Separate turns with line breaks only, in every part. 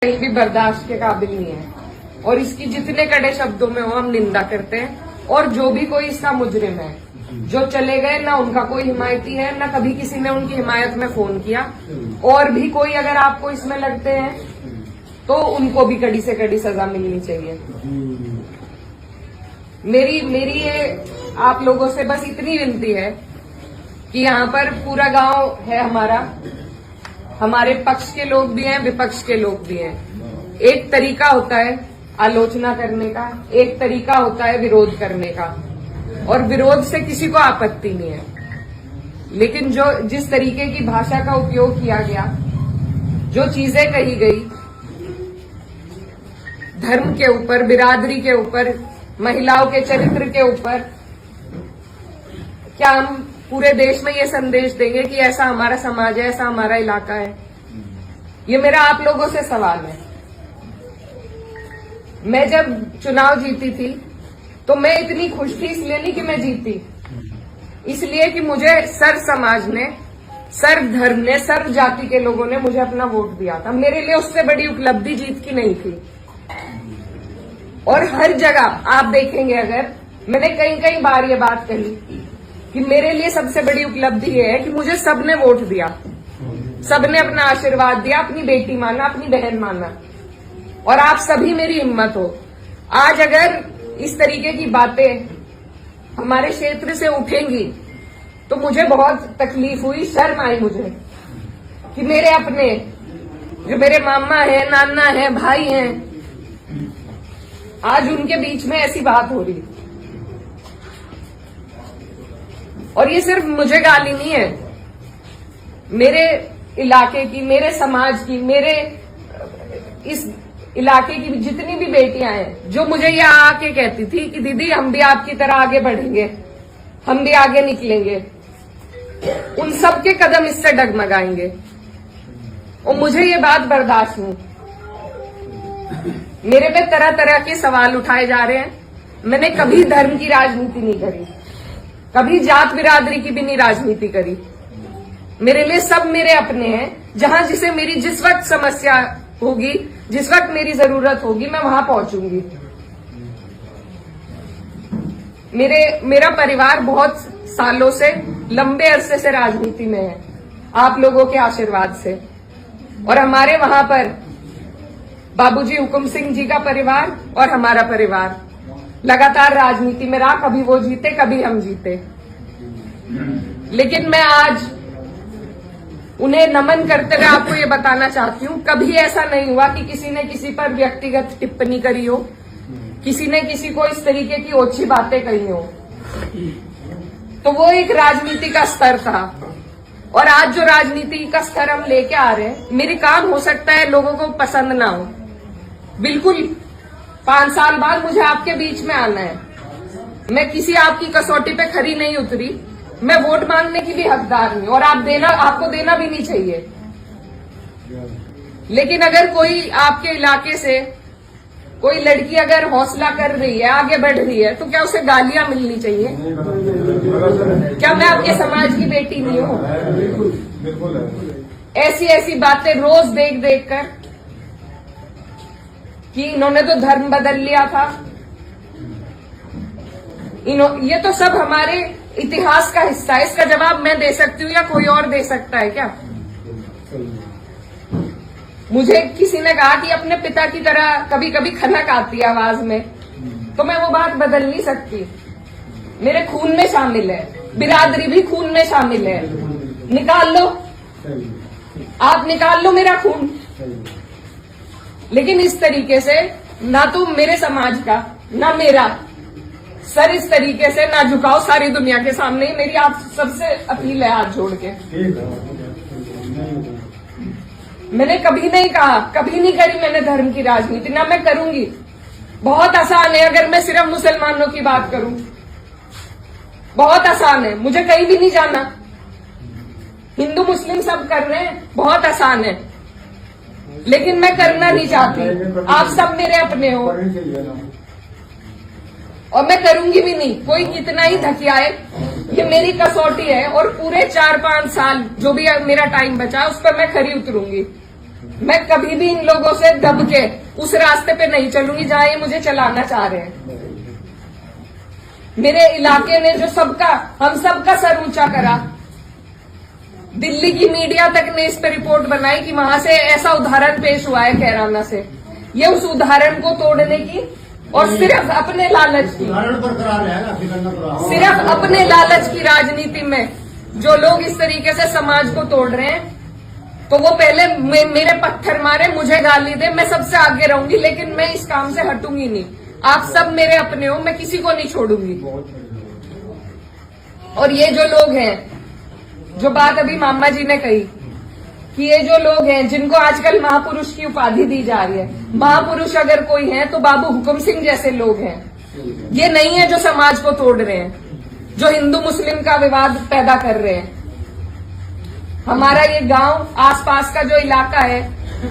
कहीं भी बर्दाश्त के काबिल नहीं है और इसकी जितने कड़े शब्दों में हो हम निंदा करते हैं। और जो भी कोई इसका मुजरिम है, जो चले गए, ना उनका कोई हिमायती है, ना कभी किसी ने उनकी हिमायत में फोन किया। और भी कोई अगर आपको इसमें लगते हैं तो उनको भी कड़ी से कड़ी सजा मिलनी चाहिए। मेरी ये आप लोगों से बस इतनी विनती है कि यहाँ पर पूरा गांव है हमारा, हमारे पक्ष के लोग भी हैं, विपक्ष के लोग भी हैं। एक तरीका होता है आलोचना करने का, एक तरीका होता है विरोध करने का, और विरोध से किसी को आपत्ति नहीं है। लेकिन जिस तरीके की भाषा का उपयोग किया गया, जो चीजें कही गई धर्म के ऊपर, बिरादरी के ऊपर, महिलाओं के चरित्र के ऊपर, क्या हम पूरे देश में ये संदेश देंगे कि ऐसा हमारा समाज है, ऐसा हमारा इलाका है? ये मेरा आप लोगों से सवाल है। मैं जब चुनाव जीती थी तो मैं इतनी खुश थी, इसलिए नहीं कि मैं जीती, इसलिए कि मुझे सर्व समाज ने, सर्व धर्म ने, सर्व जाति के लोगों ने मुझे अपना वोट दिया था। मेरे लिए उससे बड़ी उपलब्धि जीत की नहीं थी। और हर जगह आप देखेंगे, अगर मैंने कई बार ये बात कही कि मेरे लिए सबसे बड़ी उपलब्धि ये है कि मुझे सबने वोट दिया, सबने अपना आशीर्वाद दिया, अपनी बेटी माना, अपनी बहन माना, और आप सभी मेरी हिम्मत हो। आज अगर इस तरीके की बातें हमारे क्षेत्र से उठेंगी तो मुझे बहुत तकलीफ हुई, शर्म आई मुझे कि मेरे अपने, जो मेरे मामा है, नाना है, भाई हैं, आज उनके बीच में ऐसी बात हो रही। और ये सिर्फ मुझे गाली नहीं है, मेरे इलाके की, मेरे समाज की, मेरे इस इलाके की जितनी भी बेटियां हैं, जो मुझे ये आके कहती थी कि दीदी हम भी आपकी तरह आगे बढ़ेंगे, हम भी आगे निकलेंगे, उन सब के कदम इससे डगमगाएंगे। और मुझे ये बात बर्दाश्त नहीं। मेरे पे तरह तरह के सवाल उठाए जा रहे हैं। मैंने कभी धर्म की राजनीति नहीं करी, कभी जात बिरादरी की भी नहीं राजनीति करी। मेरे लिए सब मेरे अपने हैं। जहां जिसे मेरी जिस वक्त समस्या होगी, जिस वक्त मेरी जरूरत होगी, मैं वहां पहुंचूंगी। मेरा परिवार बहुत सालों से, लंबे अरसे से राजनीति में है, आप लोगों के आशीर्वाद से। और हमारे वहां पर बाबूजी हुकुम सिंह जी का परिवार और हमारा परिवार लगातार राजनीति में रहा। कभी वो जीते, कभी हम जीते। लेकिन मैं आज उन्हें नमन करते हुए आपको ये बताना चाहती हूँ, कभी ऐसा नहीं हुआ कि किसी ने किसी पर व्यक्तिगत टिप्पणी करी हो, किसी ने किसी को इस तरीके की ओछी बातें कही हो। तो वो एक राजनीति का स्तर था। और आज जो राजनीति का स्तर हम लेके आ रहे हैं, मेरे काम हो सकता है लोगों को पसंद ना हो, बिल्कुल 5 साल बाद मुझे आपके बीच में आना है। मैं किसी आपकी कसौटी पे खरी नहीं उतरी, मैं वोट मांगने की भी हकदार नहीं, और आपको देना भी नहीं चाहिए। लेकिन अगर कोई आपके इलाके से कोई लड़की अगर हौसला कर रही है, आगे बढ़ रही है, तो क्या उसे गालियां मिलनी चाहिए? क्या मैं आपके समाज की बेटी नहीं हूं? ऐसी बातें रोज देख कर कि इन्होंने तो धर्म बदल लिया था, ये तो सब हमारे इतिहास का हिस्सा है। इसका जवाब मैं दे सकती हूँ या कोई और दे सकता है क्या? मुझे किसी ने कहा कि अपने पिता की तरह कभी कभी खनक आती है आवाज में, तो मैं वो बात बदल नहीं सकती। मेरे खून में शामिल है, बिरादरी भी खून में शामिल है। निकाल लो, आप निकाल लो मेरा खून। लेकिन इस तरीके से ना तो मेरे समाज का, ना मेरा सर इस तरीके से ना झुकाओ सारी दुनिया के सामने। मेरी आप सबसे अपील है हाथ जोड़ के। मैंने कभी नहीं कहा, कभी नहीं करी मैंने धर्म की राजनीति, ना मैं करूंगी। बहुत आसान है अगर मैं सिर्फ मुसलमानों की बात करूं, बहुत आसान है, मुझे कहीं भी नहीं जाना। हिंदू मुस्लिम सब कर रहे हैं, बहुत आसान है। लेकिन मैं करना नहीं चाहती। आप सब मेरे अपने हो और मैं करूंगी भी नहीं। कोई कितना ही थकियाए, ये मेरी कसौटी है। और पूरे 4-5 साल जो भी मेरा टाइम बचा, उस पर मैं खरी उतरूंगी। मैं कभी भी इन लोगों से दब के उस रास्ते पे नहीं चलूंगी जहां ये मुझे चलाना चाह रहे हैं। मेरे इलाके ने जो हम सबका सर ऊंचा करा, दिल्ली की मीडिया तक ने इस पे रिपोर्ट बनाई कि वहां से ऐसा उदाहरण पेश हुआ है कैराना से। ये उस उदाहरण को तोड़ने की और सिर्फ अपने लालच की, सिर्फ अपने लालच की राजनीति में जो लोग इस तरीके से समाज को तोड़ रहे हैं, तो वो पहले मेरे पत्थर मारे, मुझे गाली दे, मैं सबसे आगे रहूंगी, लेकिन मैं इस काम से हटूंगी नहीं। आप सब मेरे अपने हो, मैं किसी को नहीं छोड़ूंगी। और ये जो लोग हैं, जो बात अभी मामा जी ने कही कि ये जो लोग हैं जिनको आजकल महापुरुष की उपाधि दी जा रही है, महापुरुष अगर कोई है तो बाबू हुकुम सिंह जैसे लोग हैं। ये नहीं है जो समाज को तोड़ रहे हैं, जो हिंदू मुस्लिम का विवाद पैदा कर रहे हैं। हमारा ये गांव, आसपास का जो इलाका है,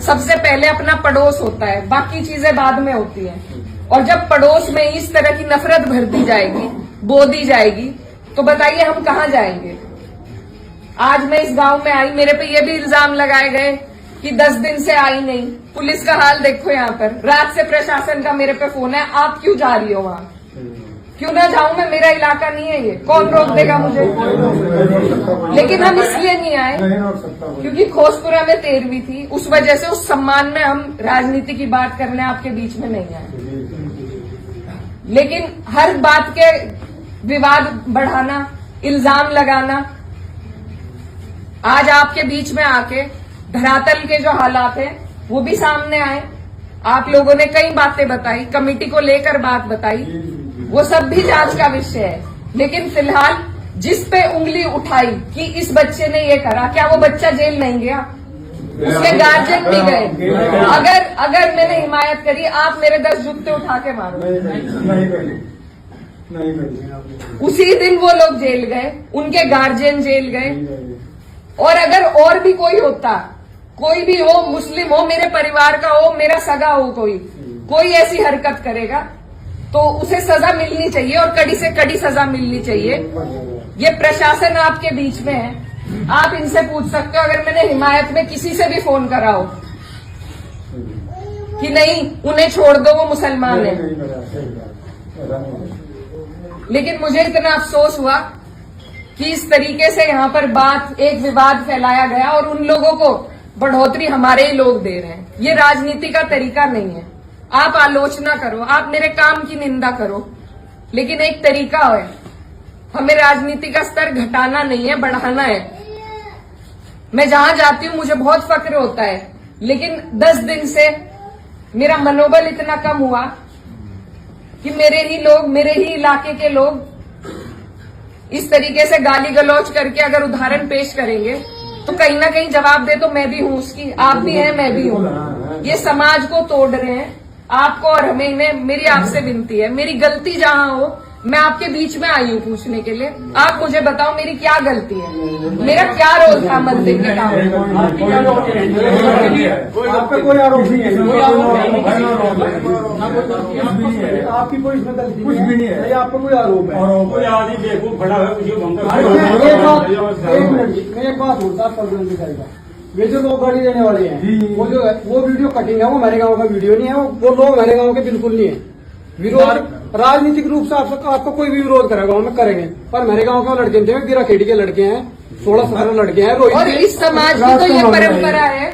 सबसे पहले अपना पड़ोस होता है, बाकी चीजें बाद में होती हैं। और जब पड़ोस में इस तरह की नफरत भर दी जाएगी, बो दी जाएगी, तो बताइए हम कहां जाएंगे। आज मैं इस गांव में आई, मेरे पे ये भी इल्जाम लगाए गए कि 10 दिन से आई नहीं। पुलिस का हाल देखो यहाँ पर, रात से प्रशासन का मेरे पे फोन है, आप क्यों जा रही हो वहां? क्यों ना जाऊं मैं, मेरा इलाका नहीं है ये, कौन रोक देगा मुझे? लेकिन हम इसलिए नहीं आए क्योंकि खोसपुरा में 13वीं थी, उस वजह से उस सम्मान में हम राजनीति की बात करने आपके बीच में नहीं आए। लेकिन हर बात के विवाद बढ़ाना, इल्जाम लगाना, आज आपके बीच में आके धरातल के जो हालात हैं वो भी सामने आए। आप लोगों ने कई बातें बताई, कमेटी को लेकर बात बताई, वो सब भी जांच का विषय है। लेकिन फिलहाल जिस पे उंगली उठाई कि इस बच्चे ने ये करा, क्या वो बच्चा जेल नहीं गया? उसके गार्जियन भी गए। अगर मैंने हिमायत करी, आप मेरे 10 जूते उठा के मारो। उसी दिन वो लोग जेल गए, उनके गार्जियन जेल गए। और अगर और भी कोई होता, कोई भी हो, मुस्लिम हो, मेरे परिवार का हो, मेरा सगा हो, कोई ऐसी हरकत करेगा तो उसे सजा मिलनी चाहिए, और कड़ी से कड़ी सजा मिलनी चाहिए। ये प्रशासन आपके बीच में है, आप इनसे पूछ सकते हो। अगर मैंने हिमायत में किसी से भी फोन करा हो कि नहीं उन्हें छोड़ दो, वो मुसलमान है, लेकिन मुझे इतना अफसोस हुआ कि इस तरीके से यहाँ पर बात, एक विवाद फैलाया गया और उन लोगों को बढ़ोतरी हमारे ही लोग दे रहे हैं। ये राजनीति का तरीका नहीं है। आप आलोचना करो, आप मेरे काम की निंदा करो, लेकिन एक तरीका है, हमें राजनीति का स्तर घटाना नहीं है, बढ़ाना है। मैं जहां जाती हूं मुझे बहुत फक्र होता है, लेकिन 10 दिन से मेरा मनोबल इतना कम हुआ कि मेरे ही लोग, मेरे ही इलाके के लोग इस तरीके से गाली गलौज करके अगर उदाहरण पेश करेंगे तो कहीं ना कहीं जवाब दे तो मैं भी हूं उसकी, आप भी हैं, मैं भी हूं। ये समाज को तोड़ रहे हैं, आपको और हमें। इन्हें मेरी आपसे विनती है, मेरी गलती जहां हो, मैं आपके बीच में आई हूं पूछने के लिए। आप मुझे बताओ मेरी क्या गलती है, मेरा क्या रोल था मंदिर के काम में?
आप पे कोई आरोप नहीं है, आपकी कोई इसमें गलती कुछ भी नहीं है, आप पे कोई आरोप है। मैं एक बात बोलता हूँ, ये जो लोग गाड़ी देने वाले हैं, वो वीडियो कटिंग है, वो मेरे गांव का वीडियो नहीं है, वो लोग मेरे गांव के बिल्कुल नहीं है। विरोध राजनीतिक रूप से आपको कोई भी विरोध करेगा गाँव में करेंगे, पर मेरे गांव के लड़के थे, बीरा खेड़ी के लड़के हैं, 16-17 लड़के हैं।
और इस समाज की तो ये परंपरा है,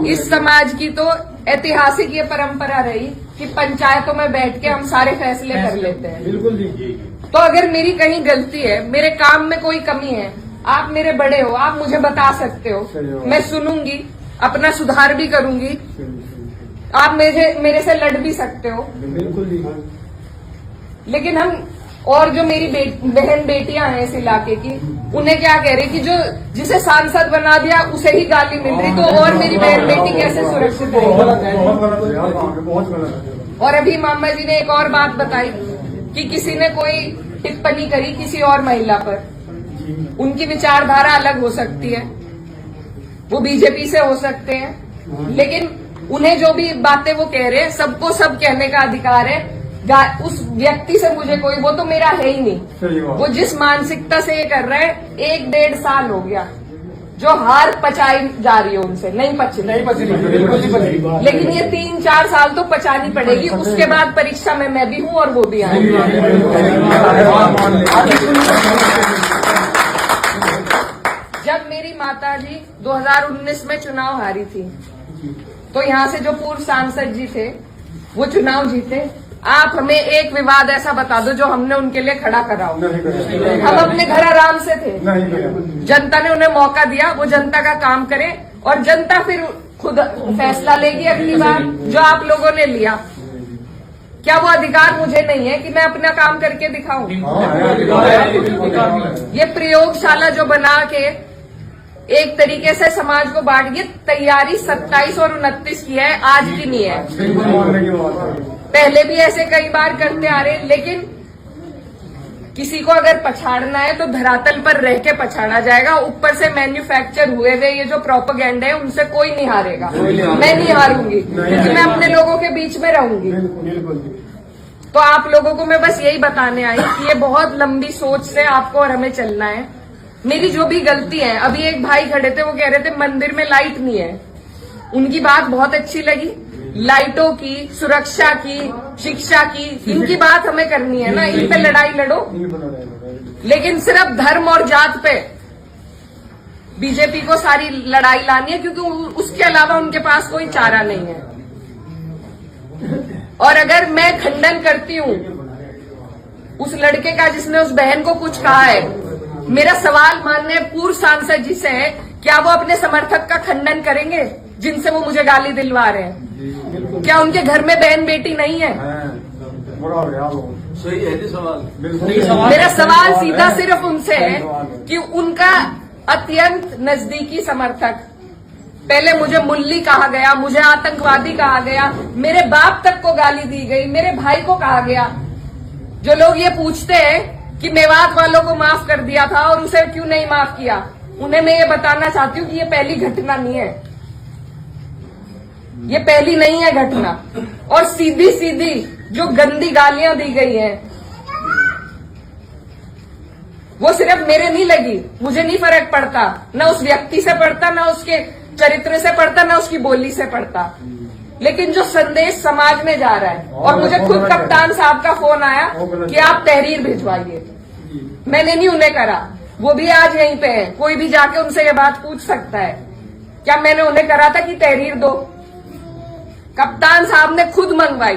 इस समाज की तो ऐतिहासिक ये परंपरा रही कि पंचायतों में बैठ के हम सारे फैसले कर लेते हैं।
बिल्कुल जी।
तो अगर मेरी कहीं गलती है, मेरे काम में कोई कमी है, आप मेरे बड़े हो, आप मुझे बता सकते हो, मैं सुनूंगी, अपना सुधार भी करूंगी। आप मेरे से लड़ भी सकते हो,
बिल्कुल।
लेकिन हम, और जो मेरी बहन बेटियां हैं इस इलाके की, उन्हें क्या कह रहे कि जो जिसे सांसद बना दिया उसे ही गाली मिल रही, तो और मेरी बहन बेटी कैसे सुरक्षित रहेगी? और अभी मामा जी ने एक और बात बताई कि किसी ने कोई टिप्पणी करी किसी और महिला पर, उनकी विचारधारा अलग हो सकती है, वो बीजेपी से हो सकते हैं, लेकिन उन्हें जो भी बातें वो कह रहे हैं, सबको सब कहने का अधिकार है। उस व्यक्ति से मुझे कोई, वो तो मेरा है ही नहीं। वो जिस मानसिकता से ये कर रहा है, 1-1.5 साल हो गया, जो हार पचाई जा रही है उनसे नहीं पच
नहीं बच रही, बिल्कुल नहीं बच रही।
लेकिन ये 3-4 साल तो पचानी पड़ेगी, उसके बाद परीक्षा में मैं भी हूँ और वो भी आएंगे। जब मेरी माताजी 2019 में चुनाव हारी थी तो यहाँ से जो पूर्व सांसद जी थे वो चुनाव जीते। आप हमें एक विवाद ऐसा बता दो जो हमने उनके लिए खड़ा करा हो। हम अपने घर आराम से थे, जनता ने उन्हें मौका दिया, वो जनता का काम करे और जनता फिर खुद फैसला लेगी अगली बार जो आप लोगों ने लिया। क्या वो अधिकार मुझे नहीं है कि मैं अपना काम करके दिखाऊं? ये प्रयोगशाला जो बना के एक तरीके से समाज को बांट, ये तैयारी 27 और 29 की है, आज की नहीं है। पहले भी ऐसे कई बार करते आ रहे, लेकिन किसी को अगर पछाड़ना है तो धरातल पर रह के पछाड़ा जाएगा। ऊपर से मैन्युफैक्चर हुए हुए ये जो प्रोपेगेंडा है उनसे कोई नहीं हारेगा। मैं नहीं हारूंगी क्योंकि मैं अपने लोगों के बीच में रहूंगी। तो आप लोगों को मैं बस यही बताने आई कि ये बहुत लंबी सोच से आपको और हमें चलना है। मेरी जो भी गलती है, अभी एक भाई खड़े थे वो कह रहे थे मंदिर में लाइट नहीं है, उनकी बात बहुत अच्छी लगी। लाइटों की, सुरक्षा की, शिक्षा की, इनकी बात हमें करनी है ना, इन पे लड़ाई लड़ो। लेकिन सिर्फ धर्म और जात पे बीजेपी को सारी लड़ाई लानी है क्योंकि उसके अलावा उनके पास कोई चारा नहीं है। और अगर मैं खंडन करती हूँ उस लड़के का जिसने उस बहन को कुछ कहा है, मेरा सवाल माननीय पूर्व सांसद जी से है, क्या वो अपने समर्थक का खंडन करेंगे जिनसे वो मुझे गाली दिलवा रहे हैं? क्या उनके घर में बहन बेटी नहीं है?
सही है जी सवाल।
मेरा सवाल सीधा सिर्फ उनसे है कि उनका अत्यंत नजदीकी समर्थक, पहले मुझे मुल्ली कहा गया, मुझे आतंकवादी कहा गया, मेरे बाप तक को गाली दी गई, मेरे भाई को कहा गया। जो लोग ये पूछते हैं कि मेवात वालों को माफ कर दिया था और उसे क्यों नहीं माफ किया, उन्हें मैं ये बताना चाहती हूँ कि ये पहली घटना नहीं है, ये पहली नहीं है घटना। और सीधी सीधी जो गंदी गालियां दी गई हैं वो सिर्फ मेरे नहीं लगी, मुझे नहीं फर्क पड़ता, न उस व्यक्ति से पड़ता, न उसके चरित्र से पड़ता, न उसकी बोली से पड़ता, लेकिन जो संदेश समाज में जा रहा है। और मुझे खुद कप्तान साहब का फोन आया कि आप तहरीर भिजवाइए, मैंने नहीं उन्हें करा, वो भी आज यहीं पे है, कोई भी जाके उनसे ये बात पूछ सकता है। क्या मैंने उन्हें करा था कि तहरीर दो? कप्तान साहब ने खुद मंगवाई।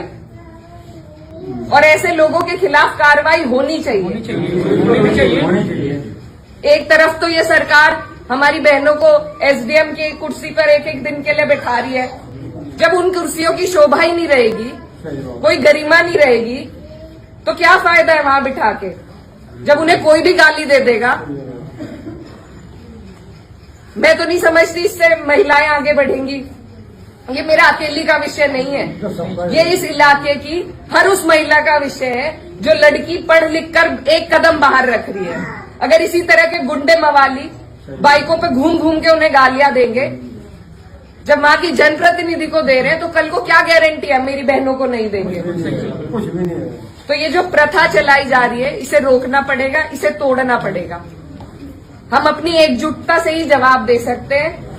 और ऐसे लोगों के खिलाफ कार्रवाई होनी चाहिए। एक तरफ तो ये सरकार हमारी बहनों को एसडीएम की कुर्सी पर एक दिन के लिए बैठा रही है, जब उन कुर्सियों की शोभा ही नहीं रहेगी, कोई गरिमा नहीं रहेगी, तो क्या फायदा है वहां बिठा के, जब उन्हें कोई भी गाली दे देगा। मैं तो नहीं समझती इससे महिलाएं आगे बढ़ेंगी। ये मेरा अकेली का विषय नहीं है, ये इस इलाके की हर उस महिला का विषय है जो लड़की पढ़ लिख कर एक कदम बाहर रख रही है। अगर इसी तरह के गुंडे मवाली बाइकों पे घूम घूम के उन्हें गालियां देंगे, जब मां की जनप्रतिनिधि को दे रहे हैं, तो कल को क्या गारंटी है मेरी बहनों को नहीं देंगे?
कुछ भी नहीं है।
तो ये जो प्रथा चलाई जा रही है, इसे रोकना पड़ेगा, इसे तोड़ना पड़ेगा। हम अपनी एकजुटता से ही जवाब दे सकते हैं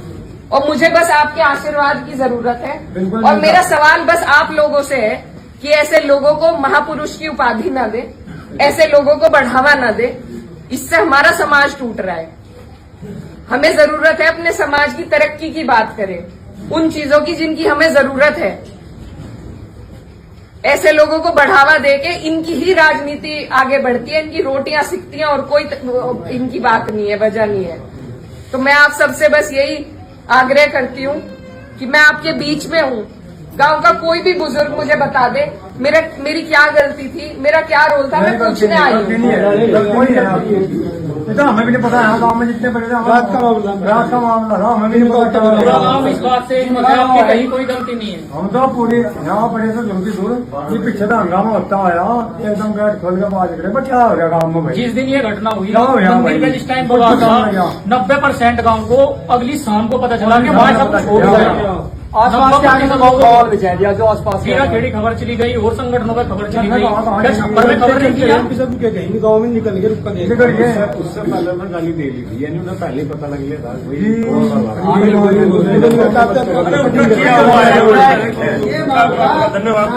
और मुझे बस आपके आशीर्वाद की जरूरत है। और मेरा सवाल बस आप लोगों से है कि ऐसे लोगों को महापुरुष की उपाधि न दे, ऐसे लोगों को बढ़ावा न दे, इससे हमारा समाज टूट रहा है। हमें जरूरत है अपने समाज की तरक्की की बात करें, उन चीजों की जिनकी हमें जरूरत है। ऐसे लोगों को बढ़ावा देके इनकी ही राजनीति आगे बढ़ती है, इनकी रोटियां सिकती हैं और कोई इनकी बात नहीं है, वजह नहीं है। तो मैं आप सबसे बस यही आग्रह करती हूँ कि मैं आपके बीच में हूँ। गांव का कोई भी बुजुर्ग मुझे बता दे मेरी क्या गलती थी, मेरा क्या रोल था, मैं पूछने आई हूँ।
हमें भी नहीं पता है, गाँव में जितने बड़े रात का मामला था, हमें भी नहीं पता।
पूरा गाँव इस बात से एकमत है, आपकी कहीं कोई गलती नहीं है।
हम तो पूरी यहाँ पड़े थे जल्दी दूर, ये पीछे तो हंगामा होता आया, एकदम गेट खोल के बाज करे, बट क्या हो गया गाँव में भाई?
जिस दिन ये घटना हुई,
क्या हो गया
मंदिर
भाई?
पे जिस टाइम बोला था 90% गाँव को अगली शाम को पता चला कि वहाँ सब कुछ हो गया।
आसपास के आगे माहौल बिछा दिया जो आसपास
मेरा खेड़ी खबर चली गई और संगठनों में खबर चली गई, क्या छप्पर में खबर नहीं किया?
कहीं गाँव में निकल के रुका
उससे पहले मैं गाली दे ली थी, यानी उन्हें पहले ही पता लग गया था
धन्यवाद।